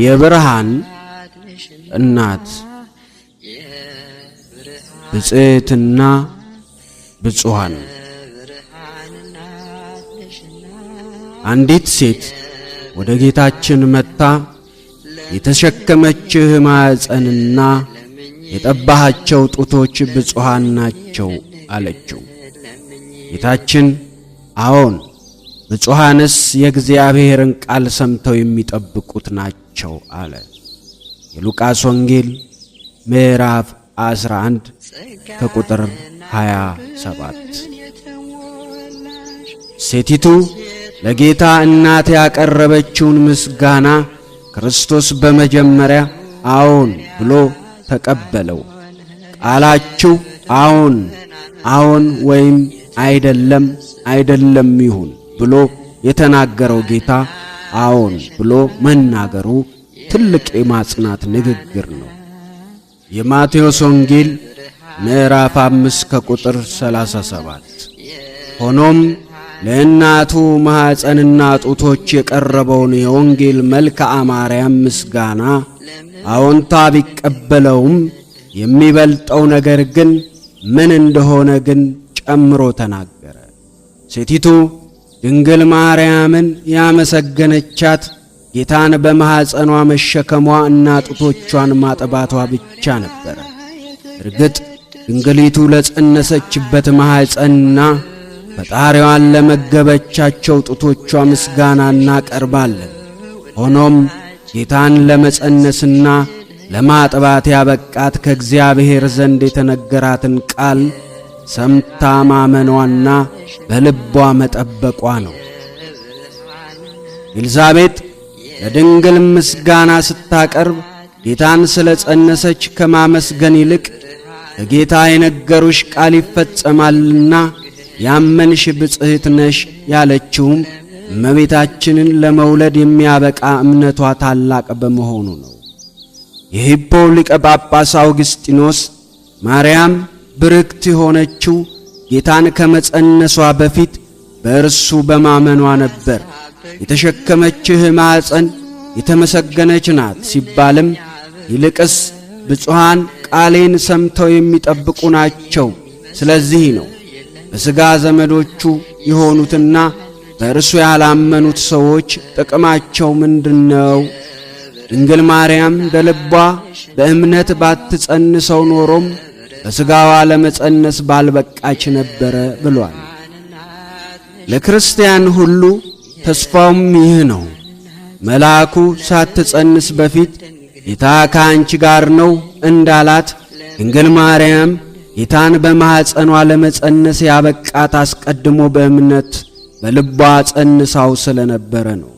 የብርሃን እናት ብጽዕትና ብፁዓን። አንዲት ሴት ወደ ጌታችን መጥታ የተሸከመችህ ማኅፀንና የጠባሃቸው ጡቶች ብፁዓን ናቸው አለችው። ጌታችን አዎን፣ ብፁዓንስ የእግዚአብሔርን ቃል ሰምተው የሚጠብቁት ናቸው አለ። የሉቃስ ወንጌል ምዕራፍ 11 ከቁጥር 27። ሴቲቱ ለጌታ እናት ያቀረበችውን ምስጋና ክርስቶስ በመጀመሪያ አዎን ብሎ ተቀበለው። ቃላችሁ አዎን አዎን ወይም አይደለም አይደለም ይሁን ብሎ የተናገረው ጌታ አዎን ብሎ መናገሩ ትልቅ የማጽናት ንግግር ነው። የማቴዎስ ወንጌል ምዕራፍ 5 ከቁጥር 37። ሆኖም ለእናቱ ማኅፀንና ጡቶች የቀረበውን የወንጌል መልክዓ ማርያም ምስጋና አዎንታ ቢቀበለውም የሚበልጠው ነገር ግን ምን እንደሆነ ግን ጨምሮ ተናገረ። ሴቲቱ ድንግል ማርያምን ያመሰገነቻት ጌታን በማኅፀኗ መሸከሟ እና ጡቶቿን ማጠባቷ ብቻ ነበረ። እርግጥ ድንግሊቱ ለጸነሰችበት ማኅፀንና ፈጣሪዋን ለመገበቻቸው ጡቶቿ ምስጋና እናቀርባለን። ሆኖም ጌታን ለመጸነስና ለማጥባት ያበቃት ከእግዚአብሔር ዘንድ የተነገራትን ቃል ሰምታ ማመኗና በልቧ መጠበቋ ነው። ኤልዛቤጥ ለድንግል ምስጋና ስታቀርብ ጌታን ስለ ጸነሰች ከማመስገን ይልቅ ለጌታ የነገሩሽ ቃል ይፈጸማልና ያመንሽ ብጽሕት ነሽ ያለችውም እመቤታችንን ለመውለድ የሚያበቃ እምነቷ ታላቅ በመሆኑ ነው። የሂፖ ሊቀ ጳጳስ አውግስጢኖስ ማርያም ብርክት የሆነችው ጌታን ከመጸነሷ በፊት በእርሱ በማመኗ ነበር። የተሸከመችህ ማኅፀን የተመሰገነች ናት ሲባልም ይልቅስ ብፁዓን ቃሌን ሰምተው የሚጠብቁ ናቸው። ስለዚህ ነው በሥጋ ዘመዶቹ የሆኑትና በእርሱ ያላመኑት ሰዎች ጥቅማቸው ምንድነው? ድንግል ማርያም በልቧ በእምነት ባትጸንሰው ኖሮም በሥጋዋ ለመጸነስ ባልበቃች ነበረ ብሏል። ለክርስቲያን ሁሉ ተስፋውም ይህ ነው። መልአኩ ሳትጸንስ በፊት ጌታ ከአንቺ ጋር ነው እንዳላት ድንግል ማርያም ጌታን በማኅፀኗ ለመጸነስ ያበቃት አስቀድሞ በእምነት በልቧ ጸንሳው ስለነበረ ነው።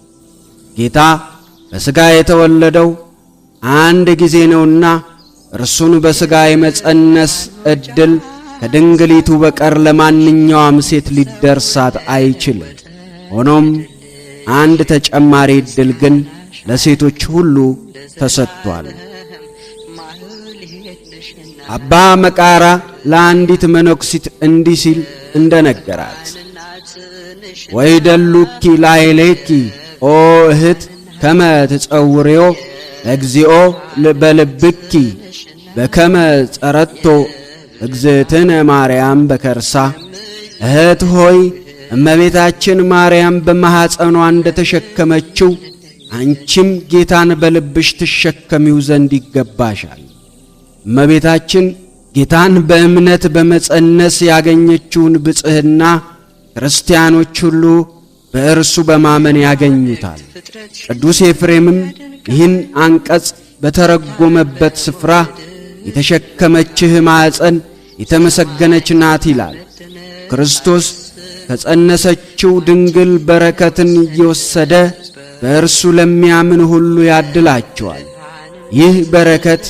ጌታ በሥጋ የተወለደው አንድ ጊዜ ነውና እርሱን በሥጋ የመጸነስ ዕድል ከድንግሊቱ በቀር ለማንኛውም ሴት ሊደርሳት አይችልም። ሆኖም አንድ ተጨማሪ ዕድል ግን ለሴቶች ሁሉ ተሰጥቷል። አባ መቃራ ለአንዲት መነኩሲት እንዲህ ሲል እንደነገራት ወይደሉኪ ላዕሌኪ ኦ እህት ከመ ትጸውርዮ እግዚኦ በልብኪ በከመ ጸረቶ እግዝእትነ ማርያም በከርሳ። እህት ሆይ እመቤታችን ማርያም በማኅፀኗ እንደተሸከመችው አንቺም ጌታን በልብሽ ትሸከሚው ዘንድ ይገባሻል። እመቤታችን ጌታን በእምነት በመጸነስ ያገኘችውን ብጽሕና ክርስቲያኖች ሁሉ በእርሱ በማመን ያገኙታል። ቅዱስ ኤፍሬምም ይህን አንቀጽ በተረጎመበት ስፍራ የተሸከመችህ ማኅፀን የተመሰገነች ናት ይላል። ክርስቶስ ከጸነሰችው ድንግል በረከትን እየወሰደ በእርሱ ለሚያምን ሁሉ ያድላቸዋል። ይህ በረከት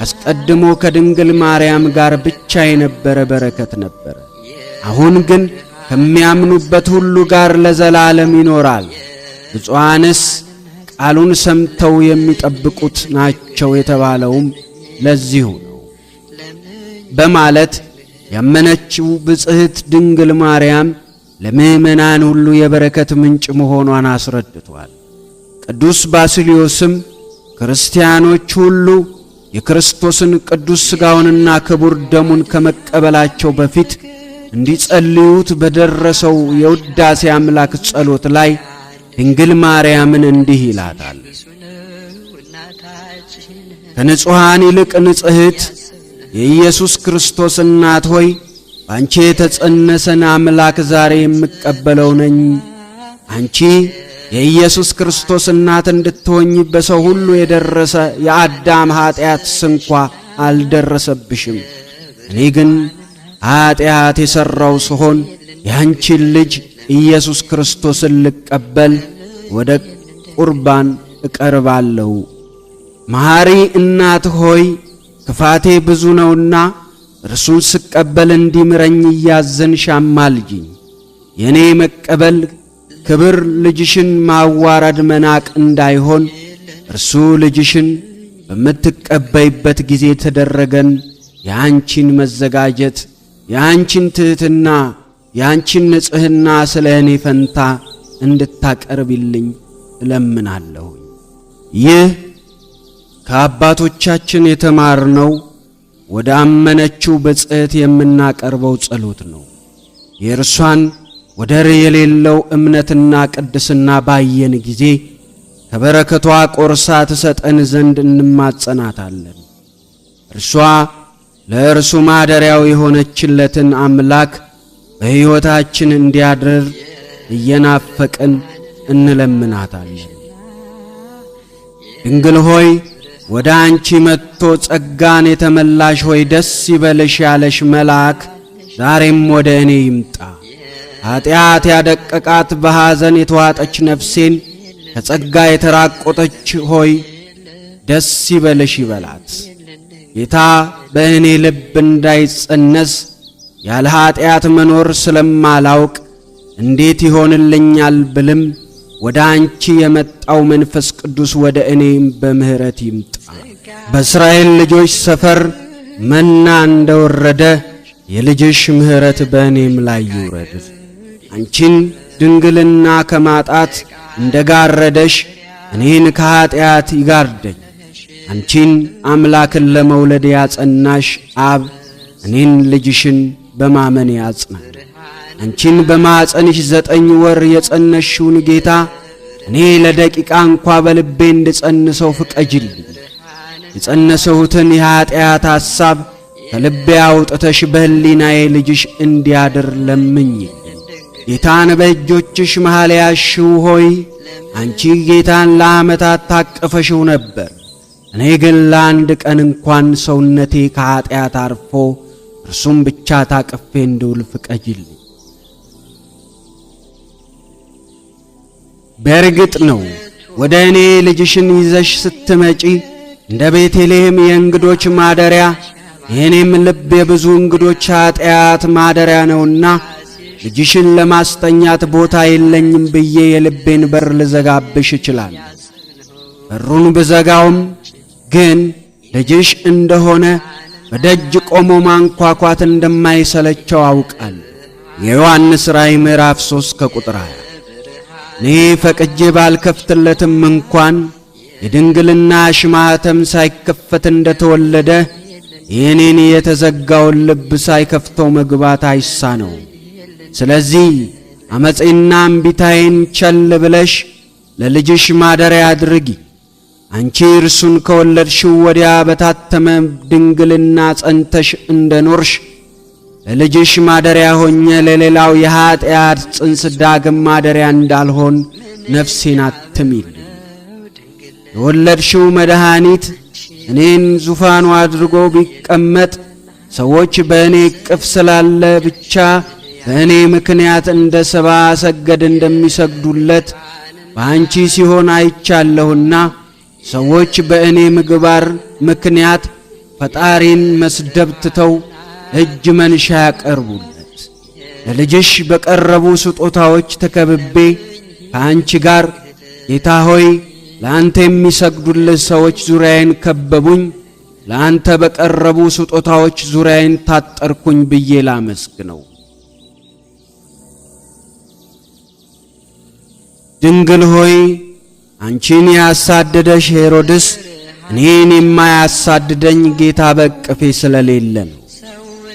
አስቀድሞ ከድንግል ማርያም ጋር ብቻ የነበረ በረከት ነበረ። አሁን ግን ከሚያምኑበት ሁሉ ጋር ለዘላለም ይኖራል። ብፁዓንስ ቃሉን ሰምተው የሚጠብቁት ናቸው የተባለውም ለዚሁ ነው በማለት ያመነችው ብጽሕት ድንግል ማርያም ለምእመናን ሁሉ የበረከት ምንጭ መሆኗን አስረድቷል። ቅዱስ ባስልዮስም ክርስቲያኖች ሁሉ የክርስቶስን ቅዱስ ሥጋውንና ክቡር ደሙን ከመቀበላቸው በፊት እንዲጸልዩት በደረሰው የውዳሴ አምላክ ጸሎት ላይ ድንግል ማርያምን እንዲህ ይላታል። ከንጹሐን ይልቅ ንጽሕት የኢየሱስ ክርስቶስ እናት ሆይ አንቺ የተጸነሰን አምላክ ዛሬ የምቀበለው ነኝ። አንቺ የኢየሱስ ክርስቶስ እናት እንድትሆኝ በሰው ሁሉ የደረሰ የአዳም ኃጢአት ስንኳ አልደረሰብሽም። እኔ ግን ኃጢአት የሠራው ስሆን ያንቺን ልጅ ኢየሱስ ክርስቶስን ልቀበል ወደ ቁርባን እቀርባለሁ። መሐሪ እናት ሆይ ክፋቴ ብዙ ነውና እርሱን ስቀበል እንዲምረኝ እያዘንሽ አማልጂኝ። የኔ መቀበል ክብር ልጅሽን ማዋረድ መናቅ እንዳይሆን እርሱ ልጅሽን በምትቀበይበት ጊዜ ተደረገን የአንቺን መዘጋጀት፣ የአንቺን ትሕትና፣ የአንቺን ንጽሕና ስለ እኔ ፈንታ እንድታቀርቢልኝ እለምናለሁ። ይህ ከአባቶቻችን የተማርነው ወደ አመነችው ብጽዕት የምናቀርበው ጸሎት ነው። የእርሷን ወደር የሌለው እምነትና ቅድስና ባየን ጊዜ ከበረከቷ ቆርሳ ትሰጠን ዘንድ እንማጸናታለን። እርሷ ለእርሱ ማደሪያው የሆነችለትን አምላክ በሕይወታችን እንዲያድር እየናፈቅን እንለምናታለን። ድንግል ሆይ ወደ አንቺ መጥቶ ጸጋን የተመላሽ ሆይ ደስ ይበልሽ ያለሽ መልአክ ዛሬም ወደ እኔ ይምጣ። ኃጢአት ያደቀቃት በሐዘን የተዋጠች ነፍሴን ከጸጋ የተራቆተች ሆይ ደስ ይበልሽ ይበላት። ጌታ በእኔ ልብ እንዳይጸነስ ያለ ኃጢአት መኖር ስለማላውቅ እንዴት ይሆንልኛል ብልም ወደ አንቺ የመጣው መንፈስ ቅዱስ ወደ እኔም በምሕረት ይምጣ። በእስራኤል ልጆች ሰፈር መና እንደወረደ የልጅሽ ምሕረት በእኔም ላይ ይውረድ። አንቺን ድንግልና ከማጣት እንደጋረደሽ እኔን ከኃጢአት ይጋርደኝ። አንቺን አምላክን ለመውለድ ያጸናሽ አብ እኔን ልጅሽን በማመን ያጽናል። አንቺን በማኅፀንሽ 9 ወር የጸነሽውን ጌታ እኔ ለደቂቃ እንኳ በልቤ እንድጸንሰው ፍቀጅልኝ። የጸነሰሁትን የኀጢአት ሐሳብ ከልቤ አውጥተሽ በሕሊናዬ ልጅሽ እንዲያድር ለምኝ። ጌታን በእጆችሽ መሃል ያዝሽው ሆይ አንቺ ጌታን ለዓመታት ታቀፈሽው ነበር። እኔ ግን ለአንድ ቀን እንኳን ሰውነቴ ከኀጢአት አርፎ እርሱም ብቻ ታቅፌ እንድውል ፍቀጅልኝ። በእርግጥ ነው ወደ እኔ ልጅሽን ይዘሽ ስትመጪ እንደ ቤተልሔም የእንግዶች ማደሪያ የእኔም ልብ የብዙ እንግዶች ኀጢአት ማደሪያ ነውና ልጅሽን ለማስተኛት ቦታ የለኝም ብዬ የልቤን በር ልዘጋብሽ ይችላል። በሩን ብዘጋውም ግን ልጅሽ እንደሆነ በደጅ ቆሞ ማንኳኳት እንደማይሰለቸው አውቃል። የዮሐንስ ራእይ ምዕራፍ 3 ከቁጥር 20። እኔ ፈቅጄ ባልከፍትለትም እንኳን የድንግልናሽ ማኅተም ሳይከፈት እንደተወለደ የእኔን የተዘጋውን ልብ ሳይከፍተው መግባት አይሳነው። ስለዚህ አመፄና እምቢታዬን ቸል ብለሽ ለልጅሽ ማደሪያ አድርጊ። አንቺ እርሱን ከወለድሽው ወዲያ በታተመ ድንግልና ጸንተሽ እንደኖርሽ ለልጅሽ ማደሪያ ሆኜ ለሌላው የኀጢአት ጽንስ ዳግም ማደሪያ እንዳልሆን ነፍሴን አትሚልኝ። የወለድሽው መድኃኒት እኔን ዙፋኑ አድርጎ ቢቀመጥ ሰዎች በእኔ እቅፍ ስላለ ብቻ በእኔ ምክንያት እንደ ሰብአ ሰገድ እንደሚሰግዱለት በአንቺ ሲሆን አይቻለሁና ሰዎች በእኔ ምግባር ምክንያት ፈጣሪን መስደብ ትተው እጅ መንሻ ያቀርቡለት። ለልጅሽ በቀረቡ ስጦታዎች ተከብቤ ከአንቺ ጋር ጌታ ሆይ ለአንተ የሚሰግዱልህ ሰዎች ዙሪያዬን ከበቡኝ። ለአንተ በቀረቡ ስጦታዎች ዙሪያዬን ታጠርኩኝ ብዬ ላመስግነው። ድንግል ሆይ አንቺን ያሳደደሽ ሄሮድስ እኔን የማያሳድደኝ ጌታ በቅፌ ስለሌለ ነው።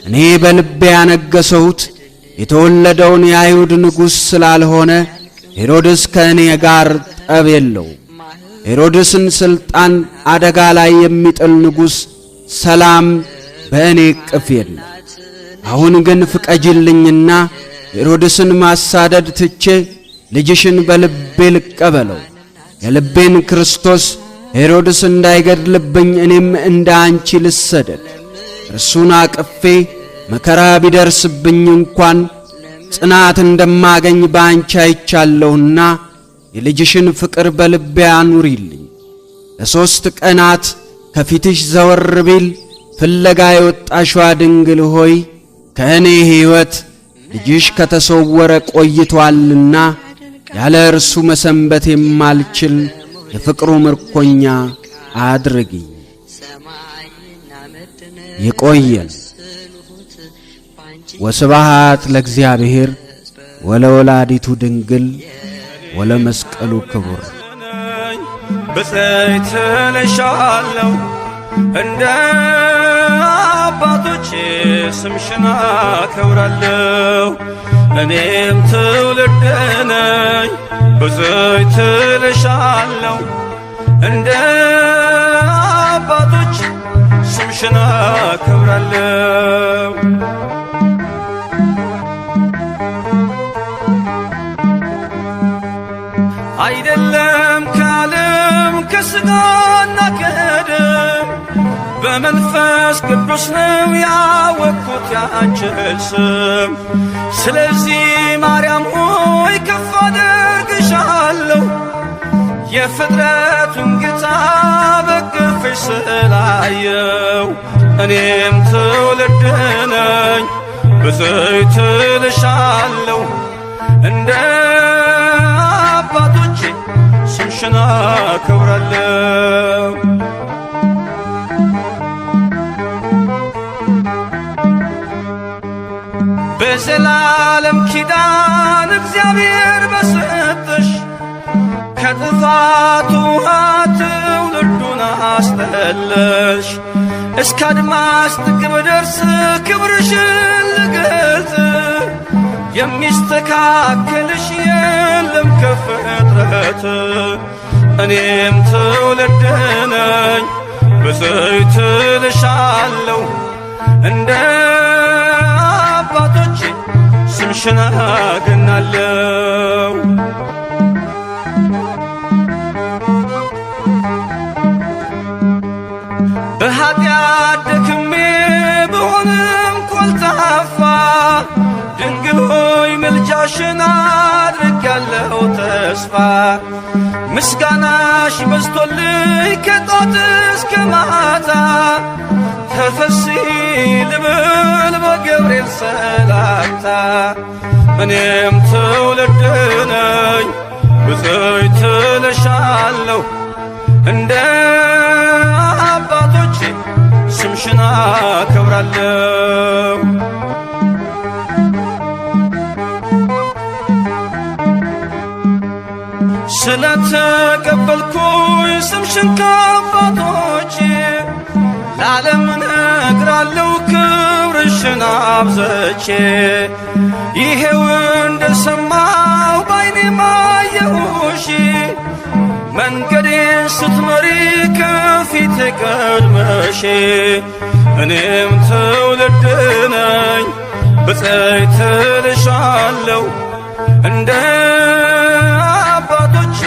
እኔ በልቤ ያነገሰሁት የተወለደውን የአይሁድ ንጉሥ ስላልሆነ ሄሮድስ ከእኔ ጋር ጠብ የለው። ሄሮድስን ሥልጣን አደጋ ላይ የሚጥል ንጉሥ ሰላም በእኔ እቅፍ የለም። አሁን ግን ፍቀጅልኝና ሄሮድስን ማሳደድ ትቼ ልጅሽን በልቤ ልቀበለው። የልቤን ክርስቶስ ሄሮድስ እንዳይገድልብኝ እኔም እንደ አንቺ ልሰደድ። እርሱን አቅፌ መከራ ቢደርስብኝ እንኳን ጽናት እንደማገኝ በአንቺ አይቻለሁና የልጅሽን ፍቅር በልቤ አኑሪልኝ። ለሦስት ቀናት ከፊትሽ ዘወር ቢል ፍለጋ የወጣሽዋ ድንግል ሆይ ከእኔ ሕይወት ልጅሽ ከተሰወረ ቆይቶአልና ያለ እርሱ መሰንበት የማልችል የፍቅሩ ምርኮኛ አድርጊኝ። ይቆየን። ወስብሐት ለእግዚአብሔር ወለወላዲቱ ድንግል ወለመስቀሉ ክቡር። ብፅዕት እልሻለሁ እንደ አባቶቼ ስምሽን አከብራለሁ። እኔም ትውልድ ነኝ ብፅዕት እልሻለሁ እንደ አባቶች ስምሽን አከብራለሁ። አይደለም ከዓለም ከሥጋና ከደም በመንፈስ ቅዱስ ነው ያወቅሁት ያንቺን ስም። ስለዚህ ማርያም ሆይ ከፍ አደርግሻለሁ የፍጥረቱን ጌታ በቅፍሽ ስላየው። እኔም ትውልድ ነኝ ብፅዕት እልሻለሁ እንደ አባቶቼ ስምሽን አከብራለሁ። በዘላለም ኪዳን እግዚአብሔር በሰጠሽ ከጥፋት ውሃ ትውልዱን አስጠለልሽ። እስከ አድማስ ጥግ ብደርስ ክብርሽን ልገልጽ የሚስተካከልሽ የለም ከፍጥረት። እኔም ትውልድ ነኝ ብፅዕት እልሻለሁ እንደ አባቶቼ ስምሽን አገናለሁ። በኃጢአት ደክሜ ብሆንም ኮልታፋ ድንግል ሆይ ምልጃሽን አድርጌያለሁ ተስፋ። ምስጋናሽ በዝቶልኝ ከጧት እስከ ማታ ተፈሥሒ ልብል በገብርኤል ሰላምታ። እኔም ትውልድ ነኝ ብፅዕት እልሻለሁ እንደ አባቶቼ ስምሽን አከብራለሁ። ስለተቀበልኩኝ ስምሽን ከአባቶቼ ለዓለም እነግራለሁ ክብርሽን አብዝቼ። ይሄው እንደሰማሁ ባይኔ ማየሁሽ መንገዴን ስትመሪ ከፊቴ ቀድመሽ። እኔም ትውልድ ነኝ ብፅዕት እልሻለሁ እንደ አባቶቼ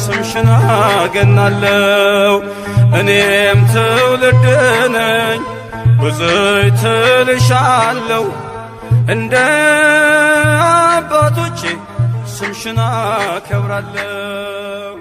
ስምሽን አገናለሁ። እኔም ትውልድ ነኝ ብፅዕት እልሻለሁ እንደ አባቶቼ ስምሽን አከብራለሁ።